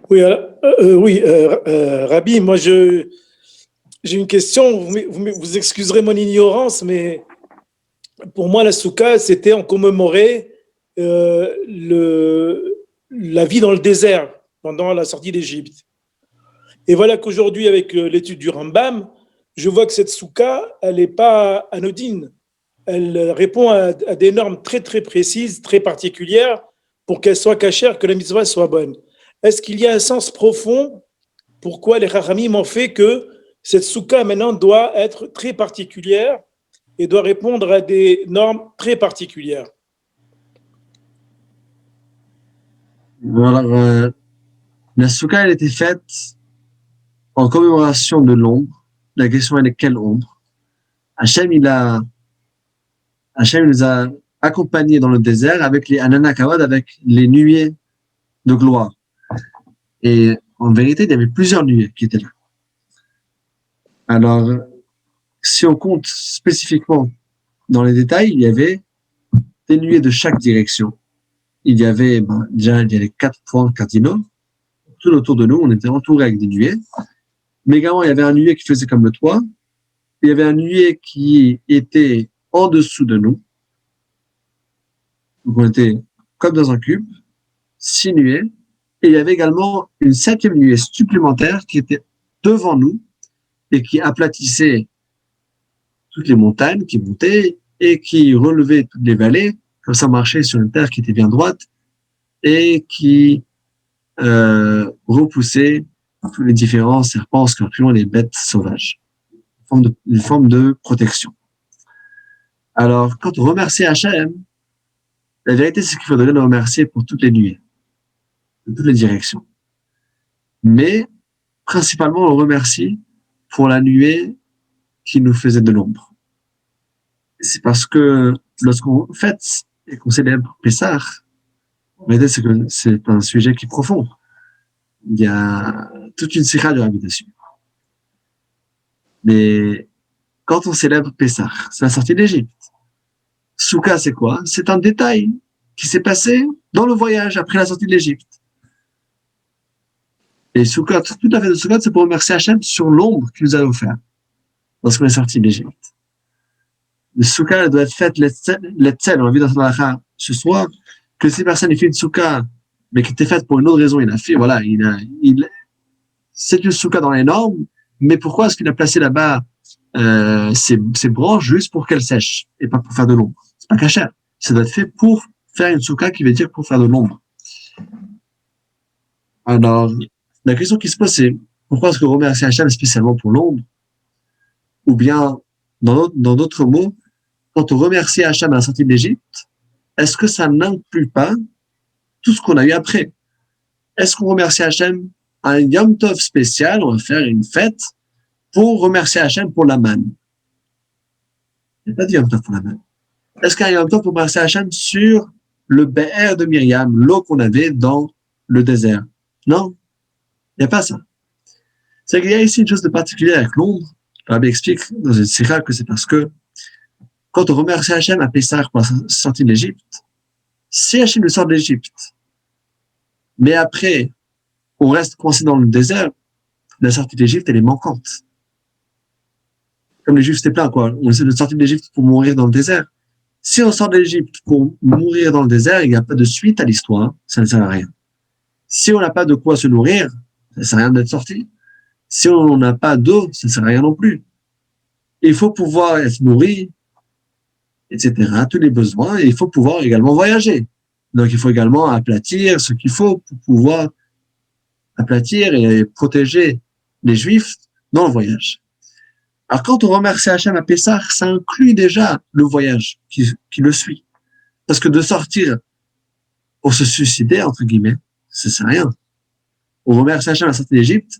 Oui, Rabbi, j'ai une question. Vous excuserez mon ignorance, mais pour moi, la soukha, c'était en commémorer la vie dans le désert pendant la sortie d'Égypte. Et voilà qu'aujourd'hui, avec l'étude du Rambam, je vois que cette soukha, elle n'est pas anodine. Elle répond à des normes très, très précises, très particulières, pour qu'elle soit cachère, que la mitzvah soit bonne. Est-ce qu'il y a un sens profond pourquoi les Chachamim ont fait que cette soukha maintenant doit être très particulière et doit répondre à des normes très particulières? Voilà, la souka, elle était faite en commémoration de l'ombre. La question elle est quelle ombre? Hachem, Hachem nous a accompagnés dans le désert avec les Ananakawad, avec les nuées de gloire. Et en vérité, il y avait plusieurs nuées qui étaient là. Alors, si on compte spécifiquement dans les détails, il y avait des nuées de chaque direction. Il y avait, déjà, il y avait 4 points cardinaux. Tout autour de nous, on était entouré avec des nuées. Mais également, il y avait un nuée qui faisait comme le toit. Il y avait un nuée qui était en dessous de nous. Donc, on était comme dans un cube, 6 nuées. Et il y avait également une 7e nuée supplémentaire qui était devant nous et qui aplatissait toutes les montagnes qui montaient et qui relevait toutes les vallées, comme ça marchait sur une terre qui était bien droite et qui repoussait tous les différents serpents, scorpions, les bêtes sauvages. Une forme de protection. Alors, quand on remercie Hachem, la vérité, c'est qu'il faudrait le remercier pour toutes les nuées, de toutes les directions. Mais, principalement, on le remercie pour la nuée qui nous faisait de l'ombre. C'est parce que lorsqu'on fête et qu'on célèbre Pessah, la vérité, c'est que c'est un sujet qui est profond. Il y a toute une sikha de Rabbi dessus. Mais quand on célèbre Pessah, c'est la sortie d'Égypte. Souka, c'est quoi? C'est un détail qui s'est passé dans le voyage après la sortie de l'Égypte. Et Sukkot, toute la fête de Sukkot, c'est pour remercier Hachem sur l'ombre qu'il nous a offert lorsqu'on est sorti d'Égypte. Le Sukkot doit être fait l'etzel. On a vu dans Salacha ce soir que si personne fait une Sukkot, mais qui était faite pour une autre raison, il a fait, voilà, c'est une Sukkot dans les normes, mais pourquoi est-ce qu'il a placé là-bas ces branches juste pour qu'elles sèchent et pas pour faire de l'ombre? C'est pas cachère. Ça doit être fait pour faire une Sukkot qui veut dire pour faire de l'ombre. Alors, la question qui se pose, c'est pourquoi est-ce qu'on remercie Hachem spécialement pour l'ombre? Ou bien, dans d'autres mots, quand on remercie Hachem à la sortie de l'Égypte, est-ce que ça n'inclut pas tout ce qu'on a eu après? Est-ce qu'on remercie Hachem à un Yom Tov spécial? On va faire une fête pour remercier Hachem pour la manne. Il n'y a pas de Yom Tov pour la manne. Est-ce qu'il y a un Yom Tov pour remercier Hachem sur le Be'er de Myriam, l'eau qu'on avait dans le désert? Non, il n'y a pas ça. C'est qu'il y a ici une chose de particulier avec l'ombre. Rabbi explique dans une sikha que c'est parce que quand on remercie Hachem à Pessah pour la sortie de l'Égypte, si Hachem nous sort de l'Égypte, mais après, on reste coincé dans le désert, la sortie d'Égypte, elle est manquante. Comme les Juifs, c'était plein, quoi. On essaie de sortir de l'Égypte pour mourir dans le désert. Si on sort de l'Égypte pour mourir dans le désert, il n'y a pas de suite à l'histoire, ça ne sert à rien. Si on n'a pas de quoi se nourrir, ça ne sert à rien d'être sorti. Si on n'a pas d'eau, ça ne sert à rien non plus. Il faut pouvoir être nourri, etc., tous les besoins, et il faut pouvoir également voyager. Donc, il faut également aplatir ce qu'il faut pour pouvoir aplatir et protéger les Juifs dans le voyage. Alors, quand on remercie Hachem à Pessah, ça inclut déjà le voyage qui le suit. Parce que de sortir pour se suicider, entre guillemets, ça sert à rien. On remercie Hachem à la sortie d'Égypte,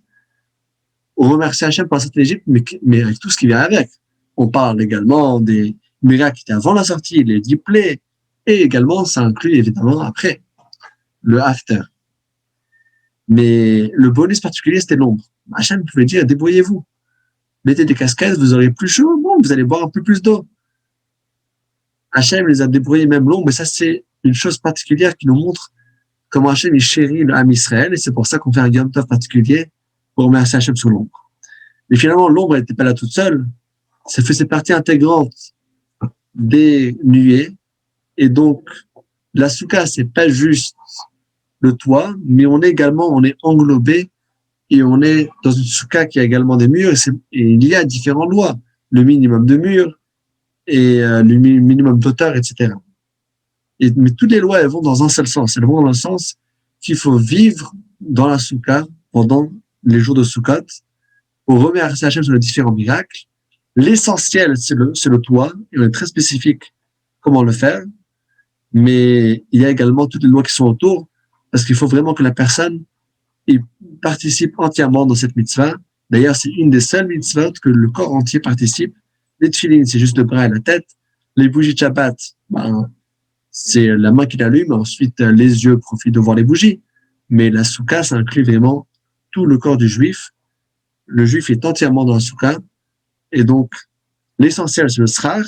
on remercie Hachem pour la sortie d'Égypte, mais avec tout ce qui vient avec. On parle également des miracles qui étaient avant la sortie, les 10 plaies, et également, ça inclut évidemment après, le after. Mais le bonus particulier, c'était l'ombre. Hachem pouvait dire, débrouillez-vous. Mettez des casquettes, vous aurez plus chaud, bon, vous allez boire un peu plus d'eau. Hachem les a débrouillés même l'ombre, mais ça, c'est une chose particulière qui nous montre comment Hachem il chérit le Ham Israël, et c'est pour ça qu'on fait un Yom Tov particulier pour remercier Hachem sous l'ombre. Mais finalement, l'ombre n'était pas là toute seule, ça faisait partie intégrante des nuées, et donc la soukha, c'est pas juste le toit, mais on est englobé, et on est dans une soukha qui a également des murs, et il y a différentes lois, le minimum de murs, et le minimum d'auteur, etc. Mais toutes les lois, elles vont dans un seul sens. Elles vont dans le sens qu'il faut vivre dans la soukha pendant les jours de Sukkot pour remercier Hachem sur les différents miracles. L'essentiel, c'est le toit, et on est très spécifique comment le faire, mais il y a également toutes les lois qui sont autour, parce qu'il faut vraiment que la personne il participe entièrement dans cette mitzvah. D'ailleurs, c'est une des seules mitzvahs que le corps entier participe. Les tefilines, c'est juste le bras et la tête. Les bougies de Shabbat, c'est la main qui l'allume. Ensuite, les yeux profitent de voir les bougies. Mais la soukha, ça inclut vraiment tout le corps du juif. Le juif est entièrement dans la soukha. Et donc, l'essentiel, c'est le srar.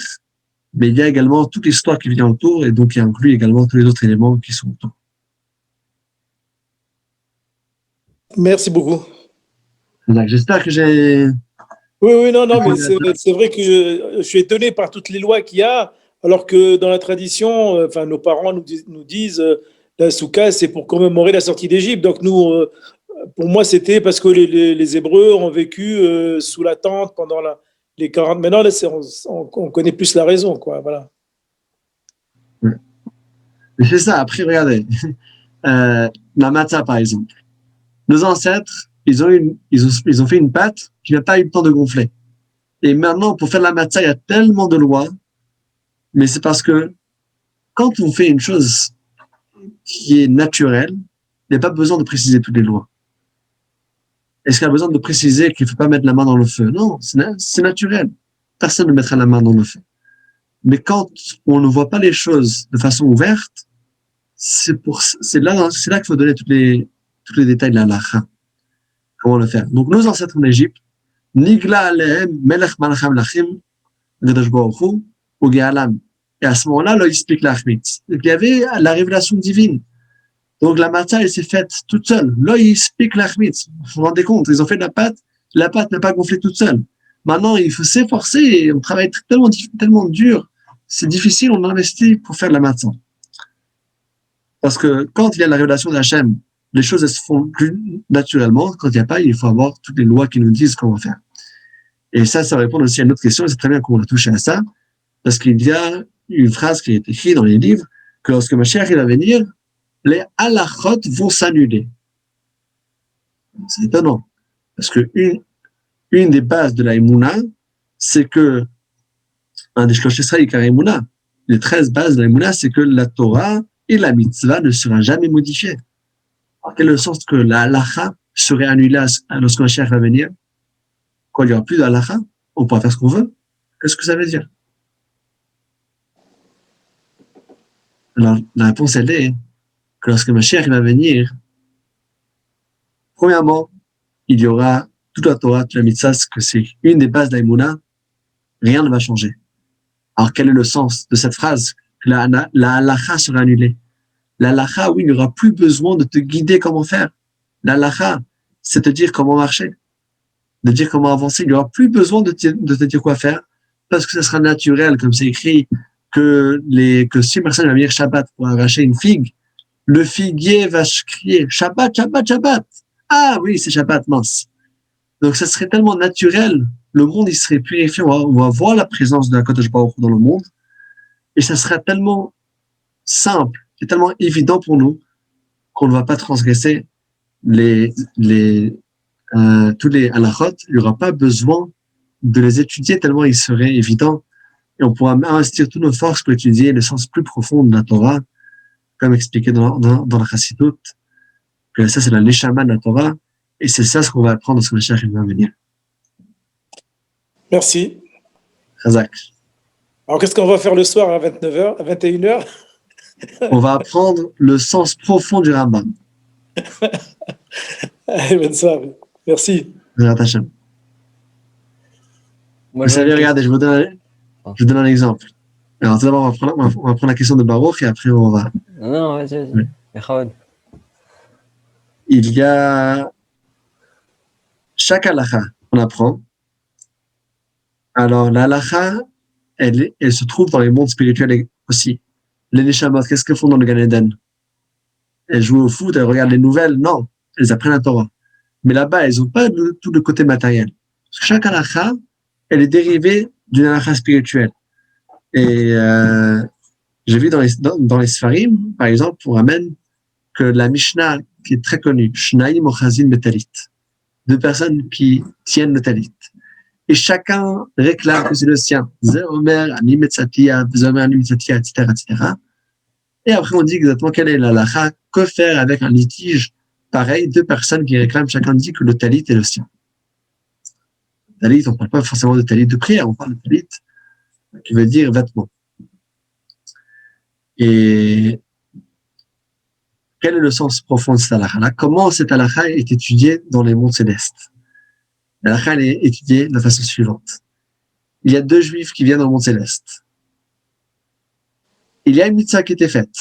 Mais il y a également toute l'histoire qui vient autour. Et donc, il inclut également tous les autres éléments qui sont autour. Merci beaucoup. J'espère que j'ai... Oui, non, mais c'est vrai que je suis étonné par toutes les lois qu'il y a, alors que dans la tradition, nos parents nous disent la soukha, c'est pour commémorer la sortie d'Égypte. Donc nous, pour moi, c'était parce que les Hébreux ont vécu sous la tente pendant les 40. Maintenant, là, on connaît plus la raison, quoi. Voilà. Mais c'est ça. Après, regardez, la matzah, par exemple. Nos ancêtres, ils ont fait une pâte qui n'a pas eu le temps de gonfler. Et maintenant, pour faire la matzah, il y a tellement de lois, mais c'est parce que quand on fait une chose qui est naturelle, il n'y a pas besoin de préciser toutes les lois. Est-ce qu'il y a besoin de préciser qu'il ne faut pas mettre la main dans le feu? Non, c'est naturel. Personne ne mettra la main dans le feu. Mais quand on ne voit pas les choses de façon ouverte, c'est là qu'il faut donner tous les détails de la halakha. Comment le faire? Donc, nos ancêtres en Égypte, Nigla alehem melech malacham lachim, Gadash Baruch Hu, ou Ge'alam. Et à ce moment-là, là, il explique l'achmitz. Il y avait la révélation divine. Donc, la matzah, elle s'est faite toute seule. Là, il explique l'achmitz. Vous vous rendez compte? Ils ont fait de la pâte n'a pas gonflé toute seule. Maintenant, il faut s'efforcer et on travaille tellement dur. C'est difficile, on investit pour faire de la matzah. Parce que quand il y a la révélation d'Hachem, les choses elles se font plus naturellement. Quand il n'y a pas, il faut avoir toutes les lois qui nous disent comment faire. Et ça répond aussi à une autre question. C'est très bien qu'on a touché à ça, parce qu'il y a une phrase qui est écrite dans les livres que lorsque Mashiach va venir, les halachot vont s'annuler. C'est étonnant, parce que une des bases de la Emouna, c'est que un des Shlosh Esrei Ikar Emouna, les 13 bases de la Emouna, c'est que la Torah et la mitzvah ne sera jamais modifiée. Alors, quel est le sens que la halacha serait annulée lorsque Mashiach va venir? Quand il n'y aura plus de halacha, on pourra faire ce qu'on veut. Qu'est-ce que ça veut dire? Alors, la réponse, elle est que lorsque Mashiach va venir, premièrement, il y aura toute la Torah, toute la mitzvah, que c'est une des bases d'Aïmouna, rien ne va changer. Alors, quel est le sens de cette phrase? Que la halacha sera annulée. La halakha, oui, il n'y aura plus besoin de te guider comment faire. La halakha, c'est te dire comment marcher, de dire comment avancer. Il n'y aura plus besoin de te dire quoi faire, parce que ça sera naturel, comme c'est écrit, que si une personne va venir Shabbat pour arracher une figue, le figuier va crier Shabbat, Shabbat, Shabbat. Ah oui, c'est Shabbat, mince. Donc ça serait tellement naturel, le monde il serait purifié, on va voir la présence de la Kodesh Baruch Hu dans le monde, et ça sera tellement simple, c'est tellement évident pour nous qu'on ne va pas transgresser tous les halachot. Il n'y aura pas besoin de les étudier tellement ils seraient évidents. Et on pourra investir toutes nos forces pour étudier le sens plus profond de la Torah, comme expliqué dans la Chassidut, que ça c'est la neshama de la Torah, et c'est ça ce qu'on va apprendre lorsque le Mashiach va venir. Merci. Chazak. Alors qu'est-ce qu'on va faire le soir à 29h, à 21h? On va apprendre le sens profond du Rambam. Allez, bonne soirée. Merci. Vous savez, regardez, je vous donne un exemple. Alors, tout d'abord, on va prendre la question de Baruch et après, on va... Non, vas-y. Oui. il y a chaque halakha qu'on apprend. Alors, la halakha, elle se trouve dans les mondes spirituels aussi. Les neshamot, qu'est-ce qu'elles font dans le Gan Eden? Elles jouent au foot, elles regardent les nouvelles? Non, elles apprennent la Torah. Mais là-bas, elles n'ont pas tout le côté matériel. Parce que chaque halakha, elle est dérivée d'une halakha spirituelle. Et j'ai vu dans les Sfarim, par exemple, on ramène que la Mishnah, qui est très connue, Shnaim Ochazin Betalit, deux personnes qui tiennent le talit. Et chacun réclame que c'est le sien. Zeomer, Animetzatia, Zeomer, Animetzatia, etc., etc. Et après, on dit exactement quelle est la halakha, que faire avec un litige pareil, deux personnes qui réclament, chacun dit que le talit est le sien. Talit, on ne parle pas forcément de talit de prière, on parle de talit qui veut dire vêtement. Et quel est le sens profond de cette halakha-là? Comment cette halakha est étudiée dans les mondes célestes? La halakha est étudiée de la façon suivante. Il y a deux juifs qui viennent dans le monde céleste. Il y a une mitzvah qui était faite.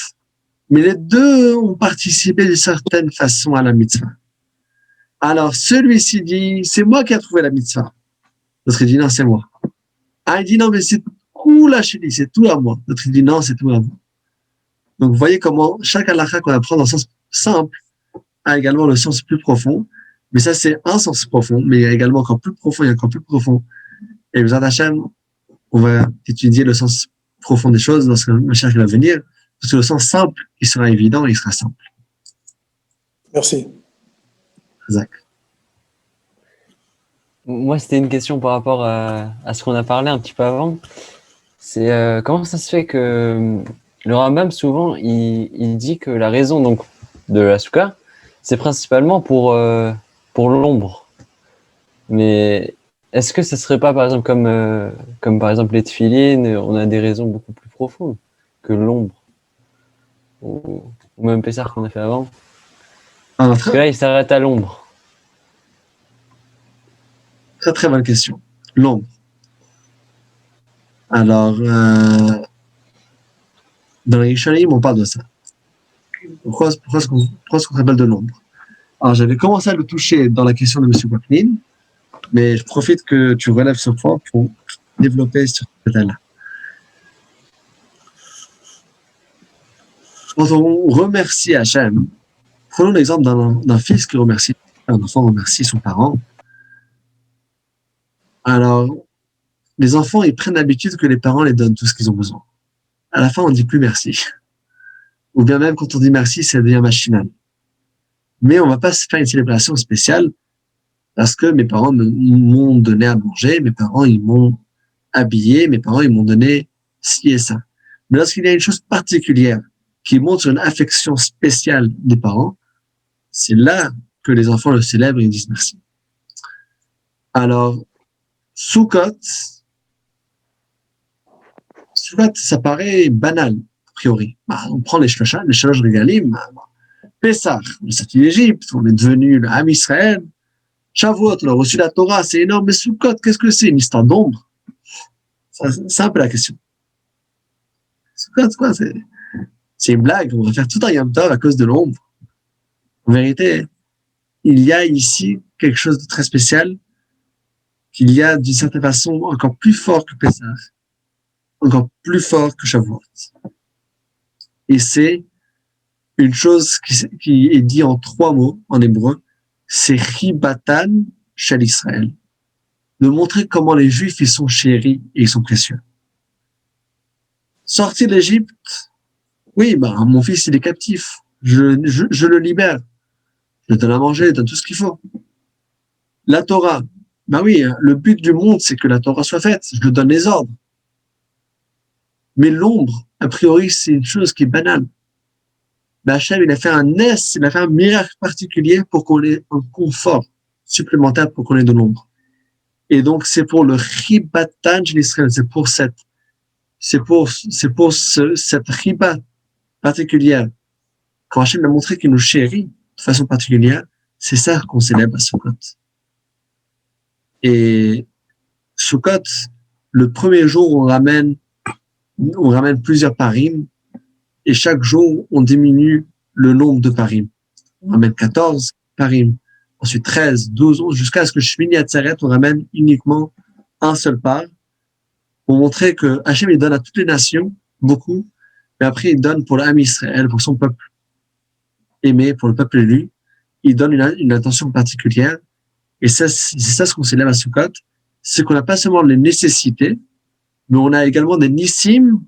Mais les deux ont participé d'une certaine façon à la mitzvah. Alors, celui-ci dit, c'est moi qui ai trouvé la mitzvah. L'autre dit, non, c'est moi. Ah, il dit, non, mais c'est tout là chez lui, c'est tout à moi. L'autre dit, non, c'est tout à moi. Donc, vous voyez comment chaque halakha qu'on apprend dans le sens simple a également le sens plus profond. Mais ça, c'est un sens profond, mais il y a également encore plus profond, il y a encore plus profond. Et Bezrat Hashem, on va étudier le sens profond des choses lorsque le cher va venir, parce que le sens simple, il sera évident et il sera simple. Merci. Zach. Moi, c'était une question par rapport à ce qu'on a parlé un petit peu avant. C'est comment ça se fait que le Rambam, souvent, il dit que la raison donc, de la souka, c'est principalement pour l'ombre. Mais est-ce que ça serait pas, par exemple, comme par exemple les tefilines, on a des raisons beaucoup plus profondes que l'ombre? Ou même Pessar qu'on a fait avant? Parce que là, il s'arrête à l'ombre. Très très bonne question. L'ombre. Alors, dans les Rishonim, on parle de ça. Pourquoi est-ce qu'on s'appelle de l'ombre? Alors, j'avais commencé à le toucher dans la question de M. Waknin, mais je profite que tu relèves ce point pour développer sur ce thème-là. Quand on remercie Hachem, prenons l'exemple d'un fils qui remercie, un enfant remercie son parent. Alors, les enfants, ils prennent l'habitude que les parents les donnent tout ce qu'ils ont besoin. À la fin, on dit plus merci. Ou bien même quand on dit merci, ça devient machinal. Mais on va pas se faire une célébration spéciale parce que mes parents m'ont donné à manger, mes parents, ils m'ont habillé, mes parents, ils m'ont donné ci et ça. Mais lorsqu'il y a une chose particulière qui montre une affection spéciale des parents, c'est là que les enfants le célèbrent et disent merci. Alors, Sukkot, ça paraît banal, a priori. On prend les shlosh regalim, Pessah, on est sorti d'Égypte, on est devenu le Ham Israël, Shavuot, on a reçu la Torah, c'est énorme, mais Sukkot, qu'est-ce que c'est? Une histoire d'ombre? C'est un peu la question. Sukkot, quoi? C'est une blague, on va faire tout un Yom Tov à cause de l'ombre. En vérité, il y a ici quelque chose de très spécial, qu'il y a d'une certaine façon encore plus fort que Pessah, encore plus fort que Shavuot. Et c'est une chose qui est dit en 3 mots en hébreu, c'est Chibatan Shel Israël. De montrer comment les Juifs, ils sont chéris et ils sont précieux. Sortir d'Égypte, oui, mon fils, il est captif. Je le libère. Je donne à manger, je donne tout ce qu'il faut. La Torah, oui, le but du monde, c'est que la Torah soit faite. Je donne les ordres. Mais l'ombre, a priori, c'est une chose qui est banale. Hachem, il a fait il a fait un miracle particulier pour qu'on ait un confort supplémentaire pour qu'on ait de l'ombre. Et donc, c'est pour le Chibatan de l'Israël, c'est pour cette Chiba particulière. Quand Hachem a montré qu'il nous chérit de façon particulière, c'est ça qu'on célèbre à Sukkot. Et Sukkot, le premier jour, on ramène plusieurs parim, et chaque jour, on diminue le nombre de parim. On ramène 14, parim, ensuite 13, 12, 11, jusqu'à ce que Shmini Atzeret, on ramène uniquement un seul par, pour montrer que Hachem, il donne à toutes les nations, beaucoup, mais après, il donne pour l'âme Israël, pour son peuple aimé, pour le peuple élu, il donne une attention particulière, et c'est ça ce qu'on s'élève à Sukkot, c'est qu'on n'a pas seulement les nécessités, mais on a également des nissim,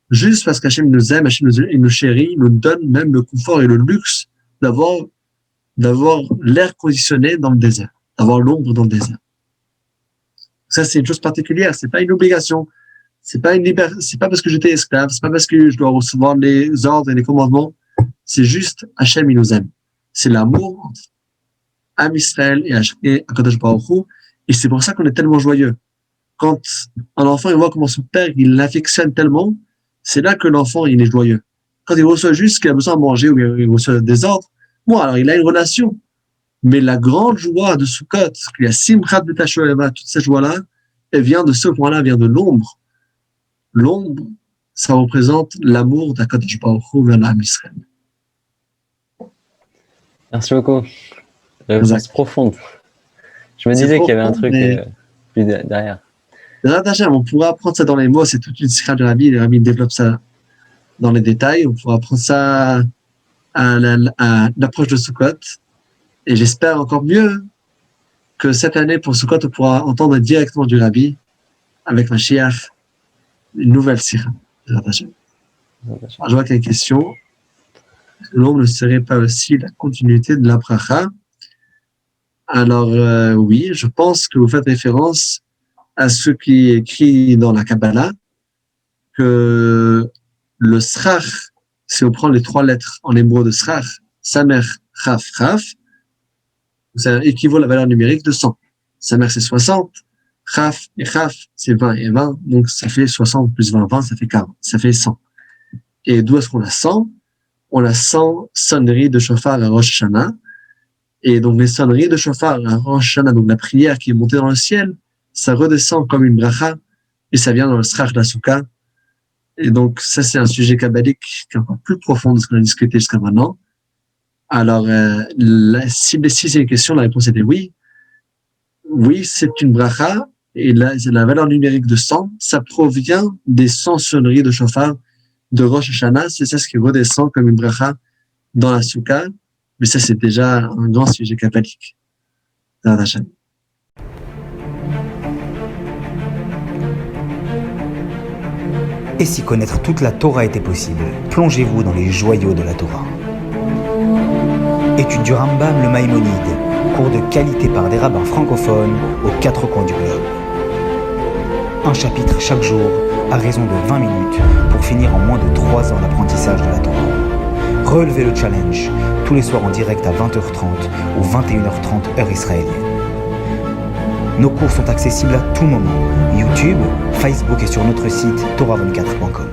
juste parce qu'Hachem nous aime, Hachem nous chérit, il nous donne même le confort et le luxe d'avoir l'air conditionné dans le désert, d'avoir l'ombre dans le désert. Ça, c'est une chose particulière, c'est pas une obligation, c'est pas parce que j'étais esclave, c'est pas parce que je dois recevoir les ordres et les commandements, c'est juste Hachem, il nous aime. C'est l'amour entre Am Israël et Akadosh Baruch Hu, et c'est pour ça qu'on est tellement joyeux. Quand un enfant, il voit comment son père, il l'affectionne tellement, c'est là que l'enfant, il est joyeux. Quand il reçoit juste qu'il a besoin de manger ou il reçoit des ordres, bon, alors il a une relation. Mais la grande joie de Sukkot, qu'il y a Simchat B'Tashoeva, toute cette joie-là, elle vient de ce point-là, elle vient de l'ombre. L'ombre, ça représente l'amour d'Akadosh Baruch Hu vers l'Am Israël. Merci beaucoup. Réponse profonde. Je me disais qu'il y avait un truc plus derrière. On pourra apprendre ça dans les mots, c'est toute une sikha du Rabbi, le Rabbi développe ça dans les détails, on pourra apprendre ça à l'approche de Sukkot, et j'espère encore mieux que cette année pour Sukkot, on pourra entendre directement du Rabbi, avec Mashiach, une nouvelle sikha. Je vois qu'il y a une question. L'ombre ne serait pas aussi la continuité de la bracha? Alors, oui, je pense que vous faites référence à ce qui est écrit dans la Kabbalah, que le srach, si on prend les 3 lettres en hébreu de srach, samer, chaf, chaf, ça équivaut à la valeur numérique de 100. Samer, c'est 60, chaf et chaf, c'est 20 et 20, donc ça fait 60 plus 20, 20, ça fait 40, ça fait 100. Et d'où est-ce qu'on a 100? On a 100 sonneries de shofar à Rosh Hashanah, et donc les sonneries de shofar à Rosh Hashanah, donc la prière qui est montée dans le ciel, ça redescend comme une bracha, et ça vient dans le srach de la Souka. Et donc, ça, c'est un sujet kabbalique qui est encore plus profond de ce qu'on a discuté jusqu'à maintenant. Alors, si c'est une question, la réponse était oui. Oui, c'est une bracha, et la valeur numérique de 100, ça provient des 100 sonneries de shofar de Rosh Hashanah, c'est ça ce qui redescend comme une bracha dans la Souka, mais ça, c'est déjà un grand sujet kabbalique. Dans la chaîne. Et si connaître toute la Torah était possible, plongez-vous dans les joyaux de la Torah. Étude du Rambam, le Maïmonide, cours de qualité par des rabbins francophones aux 4 coins du globe. Un chapitre chaque jour, à raison de 20 minutes, pour finir en moins de 3 ans d'apprentissage de la Torah. Relevez le challenge, tous les soirs en direct à 20h30 ou 21h30 heure israélienne. Nos cours sont accessibles à tout moment, YouTube, Facebook et sur notre site torah24.com.